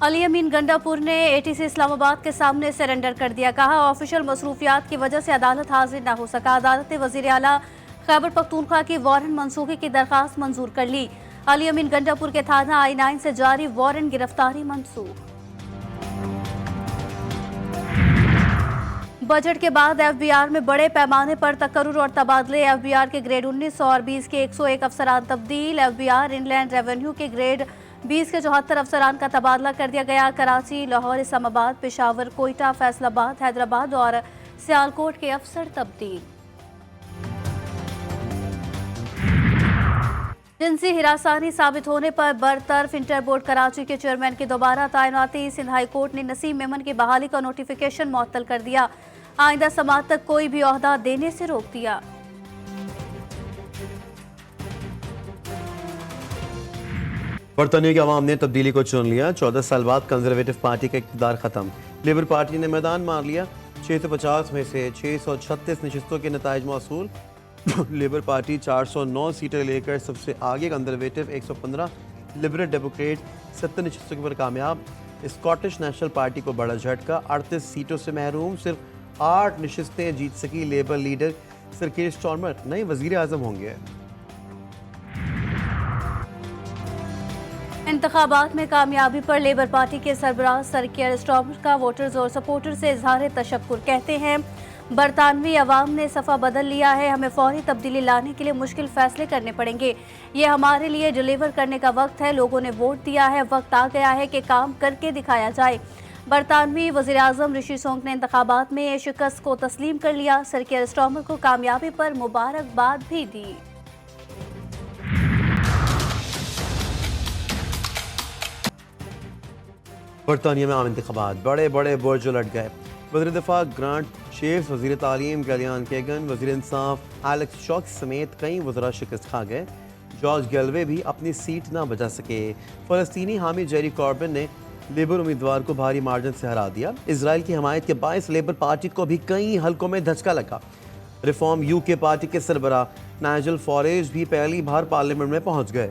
अली अमीन गंडापुर ने एटीसी इस्लामाबाद के सामने सरेंडर कर दिया। कहा, ऑफिशियल मसरूफियात की वजह से अदालत हाजिर न हो सका। अदालत ने वजीर आला खैबर पख्तूनख्वा की वारंट मनसूखी की दरखास्त मंजूर कर ली। अली अमीन गंडापुर के थाना I9 से जारी वारंट गिरफ्तारी मंसूख। बजट के बाद एफबीआर में बड़े पैमाने पर तकर्रुर और तबादले। एफबीआर के ग्रेड 19 और 20 के 101 अफसरान तब्दील। एफबीआर इनलैंड रेवेन्यू के ग्रेड 20 के 74 अफसरान का तबादला कर दिया गया। कराची, लाहौर, इस्लामाबाद, पेशावर, कोयटा, फैसलाबाद, हैदराबाद और सियालकोट के अफसर तब्दील। जिनसी हिरासानी साबित होने पर बरतरफ इंटर बोर्ड कराची के चेयरमैन की दोबारा तैनाती। सिंध हाई कोर्ट ने नसीम मेमन की बहाली का नोटिफिकेशन मुअत्तल कर दिया। आइंदा समाअत तक कोई भी ओहदा देने से रोक दिया। बरतानिया की आवाम ने तब्दीली को चुन लिया। 14 साल बाद कंजर्वेटिव पार्टी का इक़्तिदार खत्म। लेबर पार्टी ने मैदान मार लिया। 650 में से 636 नशस्तों के नताइज मौसूल। लेबर पार्टी 409 सीटें लेकर सबसे आगे। कंजर्वेटिव 115, लिबरल डेमोक्रेट 70 नशस्तों पर कामयाब। स्कॉटिश नेशनल पार्टी को बड़ा झटका, 38 सीटों से महरूम। सिर्फ 8 नशस्तें जीत सकी। Labour leader sir Keir Starmer नए वजीर आजम होंगे। इंतखाबात में कामयाबी पर लेबर पार्टी के सरबराह सर कीर स्टार्मर का वोटर्स और सपोर्टर से इजहार तशक्कुर। कहते हैं, बरतानवी अवाम ने सफ़ा बदल लिया है। हमें फौरी तब्दीली लाने के लिए मुश्किल फैसले करने पड़ेंगे। ये हमारे लिए डिलीवर करने का वक्त है। लोगों ने वोट दिया है, वक्त आ गया है कि काम करके दिखाया जाए। बरतानवी वज़ीर आज़म ऋषि सुनक ने इंतखाबात में शिकस्त को तस्लीम कर लिया। सर कीर स्टार्मर को कामयाबी पर मुबारकबाद भी दी। बरतानिया में आम इंतखाबात, बड़े बड़े बुर्ज उलट गए। वज़ीर दिफा ग्रांट शेफ्स, वज़ीर तालीम गलियान केगन, वज़ीर इंसाफ एलेक्स शॉक्स समेत कई वज़रा शिकस्त खा गए। जॉर्ज गैलवे भी अपनी सीट ना बचा सके। फ़लस्तीनी हामी जेरी कॉर्बिन ने लेबर उम्मीदवार को भारी मार्जिन से हरा दिया। इसराइल की हमायत के बायस लेबर पार्टी को भी कई हलकों में धचका लगा। रिफॉर्म यूके पार्टी के सरबराह नाइजल फॉरेज भी पहली बार पार्लियामेंट में पहुंच गए।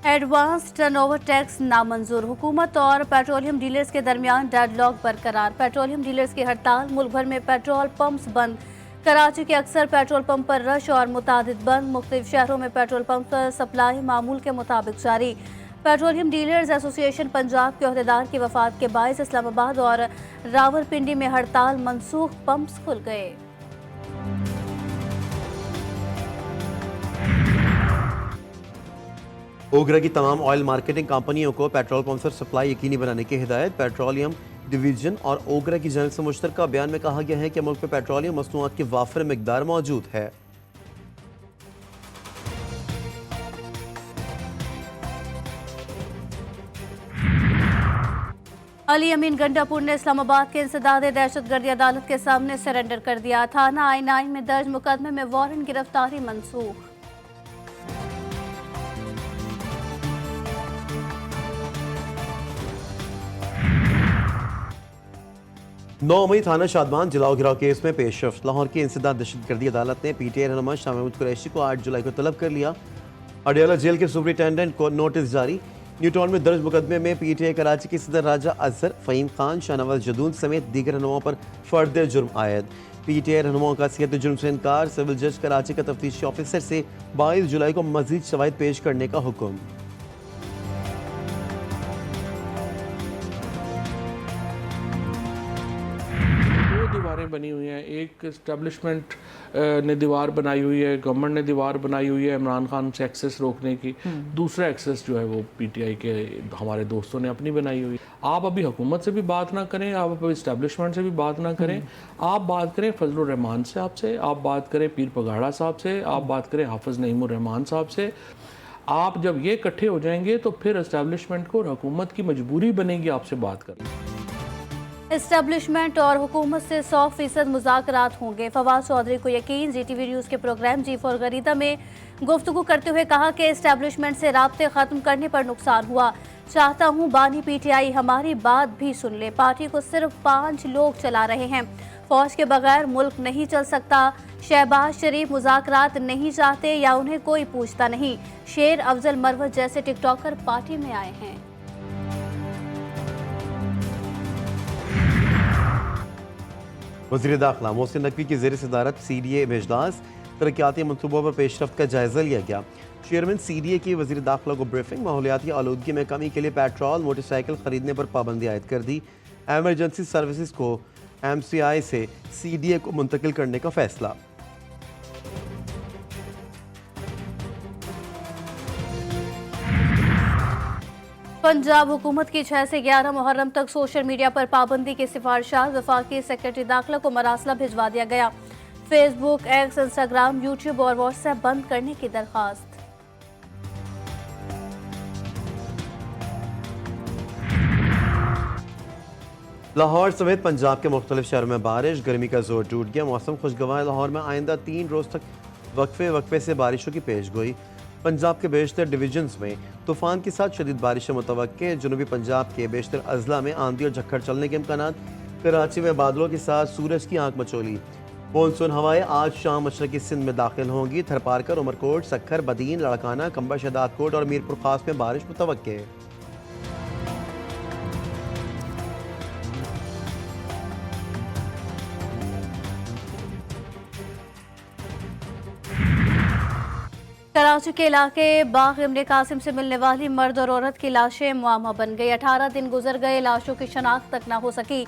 एडवांस टर्नओवर टैक्स नामंजूर। हुकूमत और पेट्रोलियम डीलर्स के दरमियान डेडलॉक बरकरार। पेट्रोलियम डीलर्स की हड़ताल। मुल्क भर में पेट्रोल पंप्स बंद। कराची के अक्सर पेट्रोल पंप पर रश और मुतादिद बंद। मुख्तलिफ शहरों में पेट्रोल पंप पर सप्लाई मामूल के मुताबिक जारी। पेट्रोलियम डीलर्स एसोसिएशन पंजाब के अहदेदार की वफात के बायस इस्लामाबाद और रावलपिंडी में हड़ताल मनसूख। पंप्स खुल गए। ओगरा की तमाम ऑयल मार्केटिंग कंपनियों को पेट्रोल पंप पर सप्लाई यकीनी बनाने की हिदायत। पेट्रोलियम डिवीजन और ओगरा की जनरल से मुश्तरका बयान में कहा गया है कि मुल्क में पेट्रोलियम मसनूआत की वाफिर मिकदार मौजूद है। अली अमीन गंडापुर ने इस्लामाबाद के इंसदाद दहशतगर्दी अदालत के सामने सरेंडर कर दिया। थाना I9 में दर्ज मुकदमे में वारंट गिरफ्तारी मंसूख। 9 मई थाना शादमान जलाओ गिराव केस में पेशरफ। लाहौर की इंसदाद दहशतगर्दी अदालत ने PTI रहनुमा शाह महमूद कुरैशी को 8 जुलाई को तलब कर लिया। अडियाला जेल के सुपरिटेंडेंट को नोटिस जारी। न्यूटाउन में दर्ज मुकदमे में PTI कराची के सदर राजा अजहर, फ़हीम खान, शाहनवाज जदून समेत दीगर रहनुमाओं पर फर्द जुर्म आयद। PTI रहनुमाओं का सियत जुर्म से इनकार। सिविल जज कराची का तफ्तीशी ऑफिसर से 22 जुलाई को मजीद शवाहिद पेश करने का हुक्म। दीवारें बनी हुई हैं। एक इस्टेब्लिशमेंट ने दीवार बनाई हुई है, गवर्नमेंट ने दीवार बनाई हुई है इमरान खान से एक्सेस रोकने की। दूसरा एक्सेस जो है वो PTI के हमारे दोस्तों ने अपनी बनाई हुई। आप अभी हुकूमत से भी बात ना करें, आप अभी इस्टेब्लिशमेंट से भी बात ना करें। आप बात करें फजलुर रहमान साहब से, आप बात करें पीर पगाड़ा साहब से, आप बात करें हाफिज़ नईमुर रहमान साहब से। आप जब ये इकट्ठे हो जाएंगे तो फिर इस्टेब्लिशमेंट को और हुकूमत की मजबूरी बनेगी आपसे बात करना। एस्टेब्लिशमेंट और हुकूमत से 100% मुज़ाकरात होंगे। फवाद चौधरी को यकीन। GTV न्यूज़ के प्रोग्राम जी फॉर गरीदा में गुफ्तगू करते हुए कहा कि एस्टेब्लिशमेंट से राब्ते ख़त्म करने पर नुकसान हुआ। चाहता हूँ बानी PTI हमारी बात भी सुन ले। पार्टी को सिर्फ 5 लोग चला रहे हैं। फौज के बगैर मुल्क नहीं चल सकता। शहबाज शरीफ मुज़ाकरात नहीं चाहते या उन्हें कोई पूछता नहीं। शेर अफजल मरवत जैसे टिकटॉकर पार्टी में आए हैं। वज़ीर दाखिला मोहसिन नकवी की ज़ेर सदारत CDA में इजलास। तरक्याती मनसूबों पर पेशरफ्त का जायजा लिया गया। चेयरमैन CDA की वज़ीर दाखिला को ब्रीफिंग। माहौलियाती आलूदगी में कमी के लिए पेट्रोल मोटरसाइकिल खरीदने पर पाबंदी आयद कर दी। एमरजेंसी सर्विसेज को MCI से CDA को मुंतकिल करने का फैसला। पंजाब हुकूमत की 6 से 11 मुहर्रम तक सोशल मीडिया पर पाबंदी की सिफारिशात वफाकी सेक्रेटरी दाखिला को मरासला भिजवा दिया गया। फेसबुक, एक्स, इंस्टाग्राम, यूट्यूब और व्हाट्सएप बंद करने की दरख्वास्त। लाहौर समेत पंजाब के मुख्तलिफ शहरों में बारिश। गर्मी का जोर टूट गया। मौसम खुशगवार। लाहौर में आइंदा 3 रोज तक वक्फे से बारिशों की पेशगोई। पंजाब के बेशतर डिवीजन्स में तूफान के साथ शदीद बारिशें मुतवक्के। जनूबी पंजाब के बेशतर अजला में आंधी और झक्खड़ चलने के इम्कान। कराची में बादलों के साथ सूरज की आंख मचोली। मानसून हवाएं आज शाम मशरकी सिंध में दाखिल होंगी। थरपारकर, उमरकोट, सक्खर, बदीन, लड़काना, कंबा शहदादकोट और मीरपुर खास में बारिश मुतवक्के। कराची के इलाके बाग इब्न कासिम से मिलने वाली मर्द और औरत की लाशें मुआमा बन गई। 18 दिन गुजर गए, लाशों की शनाख्त तक ना हो सकी।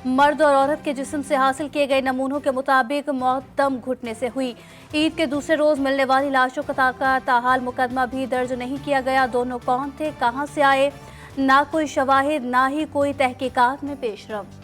मर्द और औरत के जिस्म से हासिल किए गए नमूनों के मुताबिक मौत दम घुटने से हुई। ईद के दूसरे रोज मिलने वाली लाशों का ताहाल मुकदमा भी दर्ज नहीं किया गया। दोनों कौन थे, कहां से आए, ना कोई शवाहिद, ना ही कोई तहकीकात में पेशरफ्त।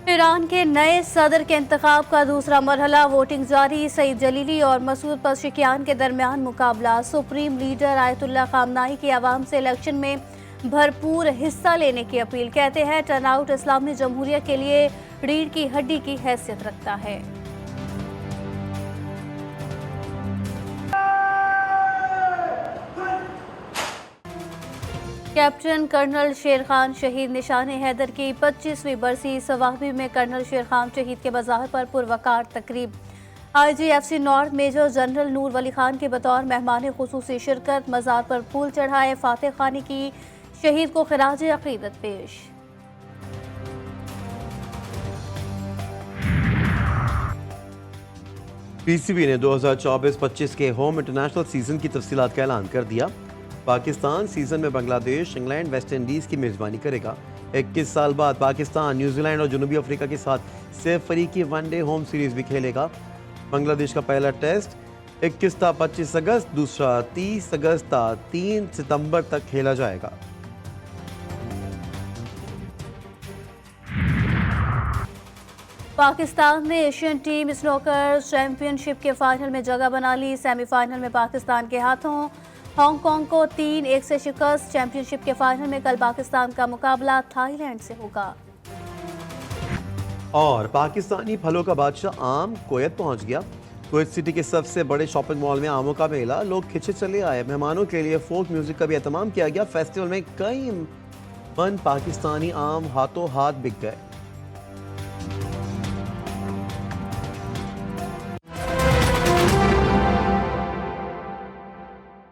ईरान के नए सदर के इंतखाब का दूसरा मरहला वोटिंग जारी। सईद जलीली और मसूद पज़ेश्कियान के दरमियान मुकाबला। सुप्रीम लीडर आयतुल्लाह खामनाई की आवाम से इलेक्शन में भरपूर हिस्सा लेने की अपील। कहते हैं टर्नआउट इस्लामी जमहूरिया के लिए रीढ़ की हड्डी की हैसियत रखता है। कैप्टन कर्नल शेर खान शहीद। निशान हैदर की 25वीं बरसी। सवाहबी में कर्नल शेर खान शहीद के मज़ार पर पुरवकार तकरीब। IGFC नॉर्थ मेजर जनरल नूर वली खान के बतौर मेहमान खुसूसी शिरकत। मज़ार पर फूल चढ़ाए। फातह खानी की। शहीद को खिराज अकीदत पेश। PCB ने 2024-25 के होम इंटरनेशनल सीजन की तफसीलात का ऐलान कर दिया। पाकिस्तान सीजन में बांग्लादेश, इंग्लैंड, वेस्ट इंडीज़ की मेज़बानी करेगा। 21 साल बाद पाकिस्तान न्यूजीलैंड और जनूबी अफ्रीका के साथ सिर्फ फरीकी वनडे होम सीरीज भी खेलेगा। बांग्लादेश का पहला टेस्ट 21 ता 25 अगस्त, दूसरा 30 अगस्त ता 3 सितंबर तक खेला जाएगा। पाकिस्तान ने एशियन टीम स्नूकर चैंपियनशिप के फाइनल में जगह बना ली। सेमीफाइनल में पाकिस्तान के हाथों हांगकांग को 3-1 से शिकस्त। चैंपियनशिप के फाइनल में कल पाकिस्तान का मुकाबला थाईलैंड से होगा। और पाकिस्तानी फलों का बादशाह आम कुवैत पहुंच गया। कुवैत सिटी के सबसे बड़े शॉपिंग मॉल में आमों का मेला। लोग खिंचे चले आए। मेहमानों के लिए फोक म्यूजिक का भी एहतमाम किया गया। फेस्टिवल में कई मन पाकिस्तानी आम हाथों हाथ बिक गए।